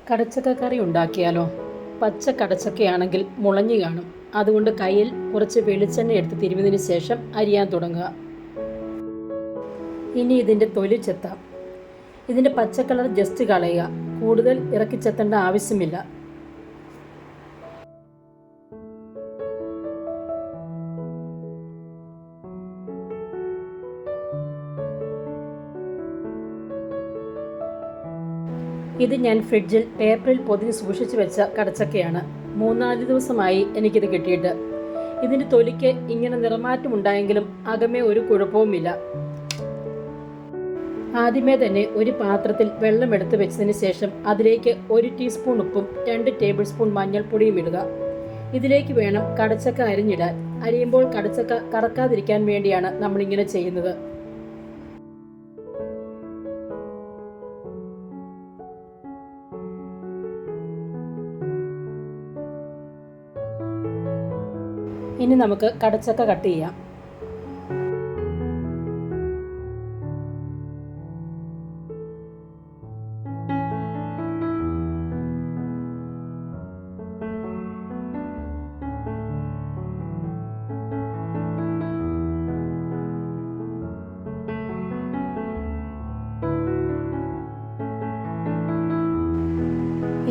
കടച്ചക്ക കറി ഉണ്ടാക്കിയാലോ? പച്ച കടച്ചക്കയാണെങ്കിൽ മുളഞ്ഞു കാണും. അതുകൊണ്ട് കയ്യിൽ കുറച്ച് വെളിച്ചെണ്ണ എടുത്ത് തിരുമിയതിന് ശേഷം അരിയാൻ തുടങ്ങുക. ഇനി ഇതിൻ്റെ തൊലി ചെത്താം. ഇതിൻ്റെ പച്ച കളർ ജസ്റ്റ് കളയുക. കൂടുതൽ ഇറക്കി ചെത്തേണ്ട ആവശ്യമില്ല. ഇത് ഞാൻ ഫ്രിഡ്ജിൽ പേപ്പറിൽ പൊതിഞ്ഞ് സൂക്ഷിച്ചു വെച്ച കടച്ചക്കയാണ്. 3-4 ദിവസമായി എനിക്കിത് കിട്ടിയിട്ട്. ഇതിൻ്റെ തൊലിക്ക് ഇങ്ങനെ നിറമാറ്റമുണ്ടായെങ്കിലും അകമേ ഒരു കുഴപ്പവുമില്ല. ആദ്യമേ തന്നെ ഒരു പാത്രത്തിൽ വെള്ളം എടുത്ത് വെച്ചതിന് ശേഷം അതിലേക്ക് 1 ടീസ്പൂൺ ഉപ്പും 2 ടേബിൾ സ്പൂൺ മഞ്ഞൾപ്പൊടിയും ഇടുക. ഇതിലേക്ക് വേണം കടച്ചക്ക അരിഞ്ഞിടാൻ. അരിയുമ്പോൾ കടച്ചക്ക കറക്കാതിരിക്കാൻ വേണ്ടിയാണ് നമ്മളിങ്ങനെ ചെയ്യുന്നത്. ഇനി നമുക്ക് കടച്ചക്ക കട്ട് ചെയ്യാം.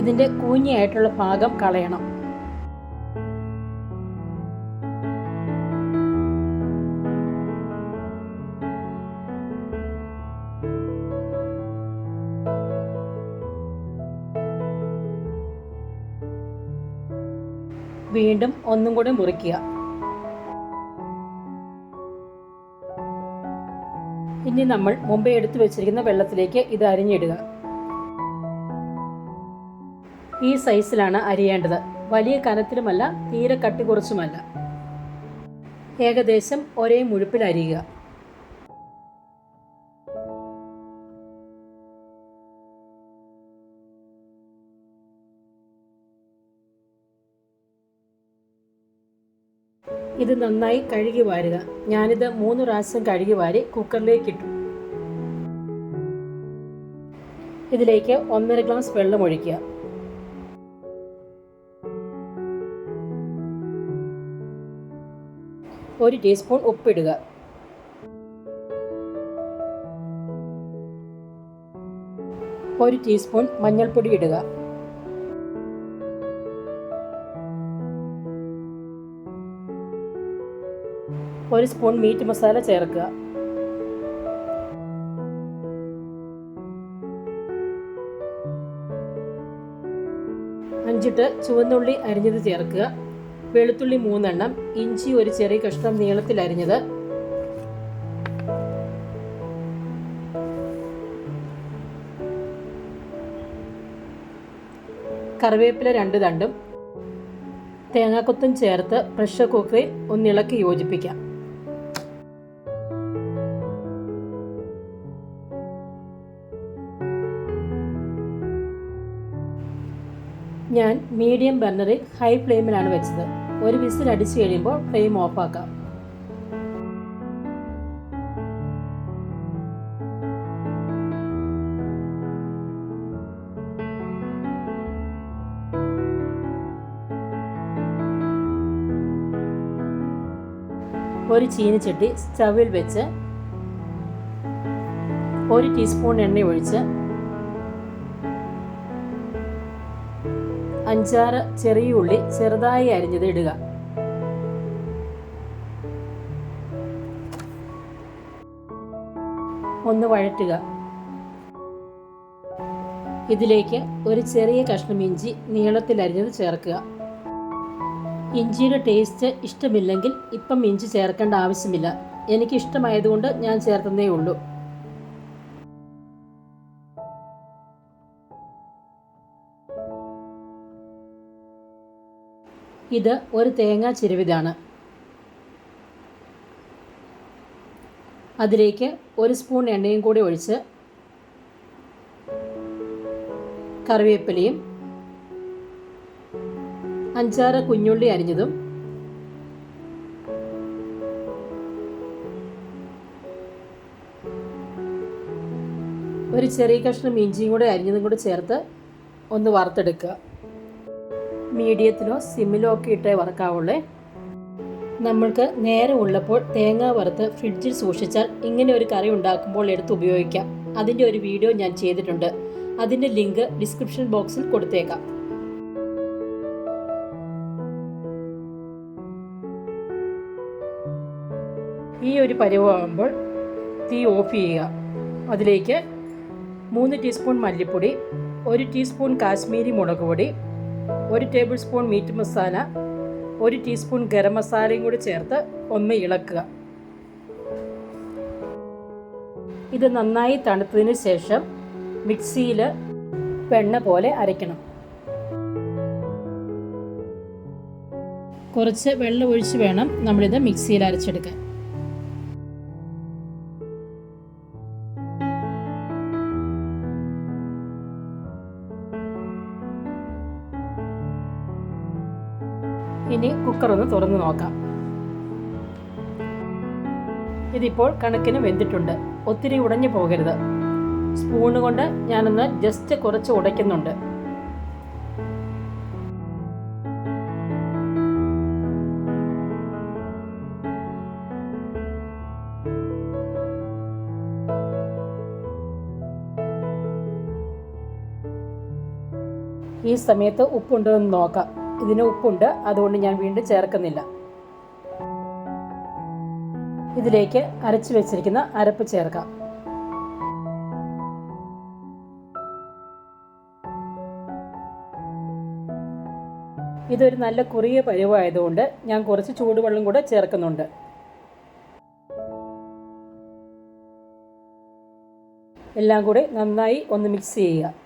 ഇതിൻ്റെ കൂഞ്ഞിയായിട്ടുള്ള ഭാഗം കളയണം. വീണ്ടും ഒന്നും കൂടെ മുറിക്കുക. ഇനി നമ്മൾ മുമ്പേ എടുത്തു വെച്ചിരിക്കുന്ന വെള്ളത്തിലേക്ക് ഇത് അരിഞ്ഞിടുക. ഈ സൈസിലാണ് അരിയേണ്ടത്. വലിയ കനത്തിലുമല്ല, തീരെ കട്ടി കുറച്ചുമല്ല. ഏകദേശം ഒരേ മുഴുപ്പിൽ അരിയുക. ഇത് നന്നായി കഴുകി വാരുക. ഞാനിത് 3 പ്രാവശ്യം കഴുകി വാരി കുക്കറിലേക്ക് ഇട്ടു. ഇതിലേക്ക് 1.5 ഗ്ലാസ് വെള്ളം ഒഴിക്കുക. ഒരു ടീസ്പൂൺ ഉപ്പിടുക. ഒരു ടീസ്പൂൺ മഞ്ഞൾപ്പൊടി ഇടുക. ഒരു സ്പൂൺ മീറ്റ് മസാല ചേർക്കുക. അഞ്ചിട്ട് ചുവന്നുള്ളി അരിഞ്ഞത് ചേർക്കുക. വെളുത്തുള്ളി 3 എണ്ണം, ഇഞ്ചി ഒരു ചെറിയ കഷ്ണം നീളത്തിൽ അരിഞ്ഞത്, കറിവേപ്പില 2 തണ്ടും, തേങ്ങാക്കൊത്തും ചേർത്ത് പ്രഷർ കുക്കറിൽ ഒന്നിളക്കി യോജിപ്പിക്കാം. ഞാൻ മീഡിയം ബർണറിൽ ഹൈ ഫ്ലെയിമിലാണ് വെച്ചത്. ഒരു വിസിൽ അടിച്ചു കഴിയുമ്പോൾ ഫ്ലെയിം ഓഫാക്കാം. ഒരു ചീനിച്ചട്ടി സ്റ്റവിൽ വെച്ച് 1 ടീസ്പൂൺ എണ്ണ ഒഴിച്ച് 5-6 ചെറിയ ഉള്ളി ചെറുതായി അരിഞ്ഞത് ഇടുക. ഒന്ന് വഴറ്റുക. ഇതിലേക്ക് ഒരു ചെറിയ കഷ്ണം ഇഞ്ചി നീളത്തിൽ അരിഞ്ഞത് ചേർക്കുക. ഇഞ്ചിയുടെ ടേസ്റ്റ് ഇഷ്ടമില്ലെങ്കിൽ ഇപ്പം ഇഞ്ചി ചേർക്കേണ്ട ആവശ്യമില്ല. എനിക്ക് ഇഷ്ടമായതുകൊണ്ട് ഞാൻ ചേർത്തതേ ഉള്ളൂ. ഇത് ഒരു തേങ്ങാ ചിരവിതാണ്. അതിലേക്ക് 1 സ്പൂൺ എണ്ണയും കൂടി ഒഴിച്ച് കറിവേപ്പിലയും 5-6 കുഞ്ഞുള്ളി അരിഞ്ഞതും ഒരു ചെറിയ കഷ്ണം ഇഞ്ചിയും കൂടെ അരിഞ്ഞതും കൂടെ ചേർത്ത് ഒന്ന് വറുത്തെടുക്കുക. മീഡിയത്തിലോ സിമ്മിലോ ഒക്കെ ഇട്ടേ വറക്കാവുള്ളേ. നമ്മൾക്ക് നേരം ഉള്ളപ്പോൾ തേങ്ങ വറുത്ത് ഫ്രിഡ്ജിൽ സൂക്ഷിച്ചാൽ ഇങ്ങനെ ഒരു കറി ഉണ്ടാക്കുമ്പോൾ എടുത്ത് ഉപയോഗിക്കാം. അതിൻ്റെ ഒരു വീഡിയോ ഞാൻ ചെയ്തിട്ടുണ്ട്. അതിൻ്റെ ലിങ്ക് ഡിസ്ക്രിപ്ഷൻ ബോക്സിൽ കൊടുത്തേക്കാം. ഈ ഒരു പരുവമാകുമ്പോൾ തീ ഓഫ് ചെയ്യുക. അതിലേക്ക് 3 ടീസ്പൂൺ മല്ലിപ്പൊടി, 1 ടീസ്പൂൺ കാശ്മീരി മുളക് പൊടി, 1 tablespoon meat masala, 1 teaspoon garam മസാലയും കൂടി ചേർത്ത് ഒന്ന് ഇളക്കുക. ഇത് നന്നായി തണുത്തതിന് ശേഷം മിക്സിയിൽ വെണ്ണ പോലെ അരയ്ക്കണം. കുറച്ച് വെള്ളം ഒഴിച്ച് വേണം നമ്മളിത് മിക്സിയിൽ അരച്ചെടുക്കാൻ. ഇനി കുക്കർ ഒന്ന് തുറന്ന് നോക്കാം. ഇതിപ്പോൾ കണക്കിന് വെന്തിട്ടുണ്ട്. ഒത്തിരി ഉടഞ്ഞു പോകരുത്. സ്പൂണ് കൊണ്ട് ഞാനൊന്ന് ജസ്റ്റ് കുറച്ച് ഉടയ്ക്കുന്നുണ്ട്. ഈ സമയത്ത് ഉപ്പുണ്ടോ എന്ന് നോക്കാം. ഇതിന് ഉപ്പുണ്ട്, അതുകൊണ്ട് ഞാൻ വീണ്ടും ചേർക്കുന്നില്ല. ഇതിലേക്ക് അരച്ചു വെച്ചിരിക്കുന്ന അരപ്പ് ചേർക്കാം. ഇതൊരു നല്ല കുറിയ പരുവായതുകൊണ്ട് ഞാൻ കുറച്ച് ചൂടുവെള്ളം കൂടെ ചേർക്കുന്നുണ്ട്. എല്ലാം കൂടി നന്നായി ഒന്ന് മിക്സ് ചെയ്യുക.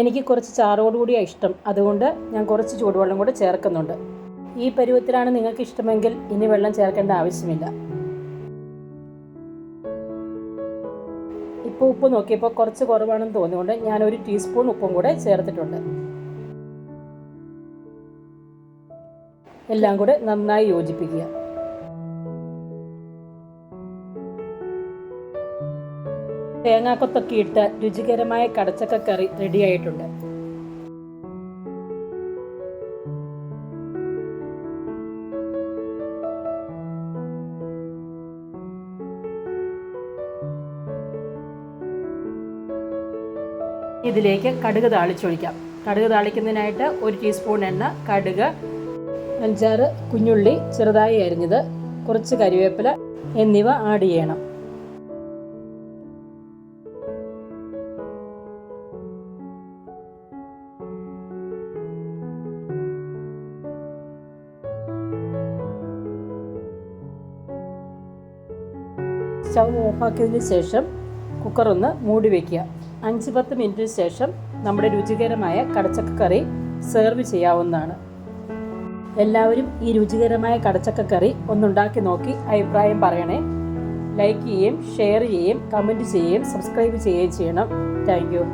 എനിക്ക് കുറച്ച് ചാറോടുകൂടിയാണ് ഇഷ്ടം, അതുകൊണ്ട് ഞാൻ കുറച്ച് ചൂടുവെള്ളം കൂടെ ചേർക്കുന്നുണ്ട്. ഈ പരുവത്തിലാണ് നിങ്ങൾക്ക് ഇഷ്ടമെങ്കിൽ ഇനി വെള്ളം ചേർക്കേണ്ട ആവശ്യമില്ല. ഇപ്പോൾ ഉപ്പ് നോക്കിയപ്പോൾ കുറച്ച് കുറവാണെന്ന് തോന്നിയുകൊണ്ട് ഞാൻ 1 ടീസ്പൂൺ ഉപ്പും കൂടെ ചേർത്തിട്ടുണ്ട്. എല്ലാം കൂടെ നന്നായി യോജിപ്പിക്കുക. തേങ്ങാക്കൊത്തൊക്കെ ഇട്ട് രുചികരമായ കടച്ചക്ക കറി റെഡിയായിട്ടുണ്ട്. ഇതിലേക്ക് കടുക് താളിച്ചൊഴിക്കാം. കടുക് താളിക്കുന്നതിനായിട്ട് 1 ടീസ്പൂൺ എണ്ണ, കടുക്, 5-6 കുഞ്ഞുള്ളി ചെറുതായി അരിഞ്ഞത്, കുറച്ച് കരിവേപ്പില എന്നിവ ആഡ് ചെയ്യണം. സ്റ്റവ് ഓഫാക്കിയതിന് ശേഷം കുക്കർ ഒന്ന് മൂടി വയ്ക്കുക. 5-10 മിനിറ്റിന് ശേഷം നമ്മുടെ രുചികരമായ കടച്ചക്ക കറി സെർവ് ചെയ്യാവുന്നതാണ്. എല്ലാവരും ഈ രുചികരമായ കടച്ചക്ക കറി ഒന്നുണ്ടാക്കി നോക്കി അഭിപ്രായം പറയണേ. ലൈക്ക് ചെയ്യുകയും ഷെയർ ചെയ്യുകയും കമൻറ്റ് ചെയ്യുകയും സബ്സ്ക്രൈബ് ചെയ്യുകയും ചെയ്യണം. Thank you.